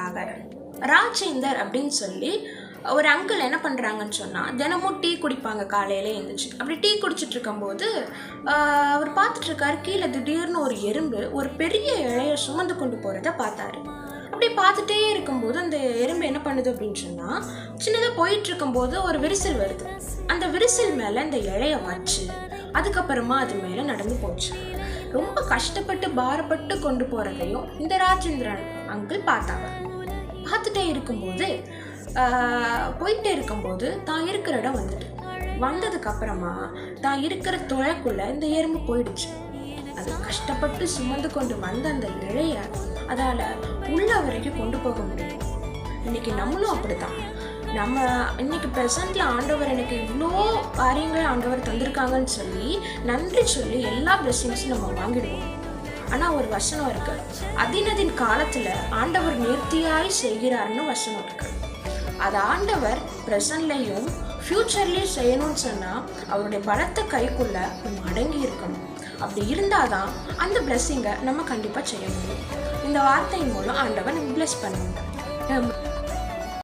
பண்ணுறதுக்காக ராஜேந்தர் அப்படின்னு சொல்லி ஒரு அங்கிள் என்ன பண்ணுறாங்கன்னு சொன்னால், தினமும் டீ குடிப்பாங்க காலையில் எழுந்திரிச்சு. அப்படி டீ குடிச்சிட்டு இருக்கும்போது அவர் பார்த்துட்ருக்காரு, கீழே திடீர்னு ஒரு எறும்பு ஒரு பெரிய இலையை சுமந்து கொண்டு போகிறத பார்த்தாரு. அப்படி பார்த்துட்டே இருக்கும்போது அந்த எறும்பு என்ன பண்ணுது அப்படின்னு சொன்னால், சின்னதாக போயிட்டு இருக்கும்போது ஒரு விரிசல் வருது. அந்த விரிசல் மேலே இந்த இலையை வச்சு அதுக்கப்புறமா அது மேலே நடந்து போச்சு. ரொம்ப கஷ்டப்பட்டு பாரப்பட்டு கொண்டு போகிறதையும் இந்த ராஜேந்திரன் அங்கிள் பார்த்தாங்க. பார்த்துட்டே இருக்கும்போது போயிட்டே இருக்கும்போது தான் இருக்கிற இடம் வந்ததுக்கு அப்புறமா தான் இருக்கிற துளைக்குள்ள இந்த எறும்பு போயிடுச்சு. அது கஷ்டப்பட்டு சுமந்து கொண்டு வந்த அந்த இழைய அதால உள்ள வரைக்கும் கொண்டு போக முடியும். இன்னைக்கு நம்மளும் அப்படித்தான். நம்ம இன்னைக்கு ப்ரெசண்ட்ல ஆண்டவர் எனக்கு இவ்வளோ காரியங்கள் ஆண்டவர் தந்திருக்காங்கன்னு சொல்லி நன்றி சொல்லி எல்லா பிளெஸிங்ஸும் நம்ம வாங்கிடுவோம். ஆனா ஒரு வசனம் இருக்கு, அதினதின் காலத்துல ஆண்டவர் நேர்த்தியாய் செய்கிறாருன்னு வசனம் இருக்கு. அது ஆண்டவர் ப்ரெசன்ட்லையும் ஃப்யூச்சர்லேயும் செய்யணும்னு சொன்னால் அவருடைய பலத்த கைக்குள்ளே நம்ம அடங்கி இருக்கணும். அப்படி இருந்தால் தான் அந்த பிளெஸ்ஸிங்கை நம்ம கண்டிப்பாக செய்ய முடியும். இந்த வார்த்தையின் மூலம் ஆண்டவர் நம்ம பிளெஸ் பண்ணுவாங்க.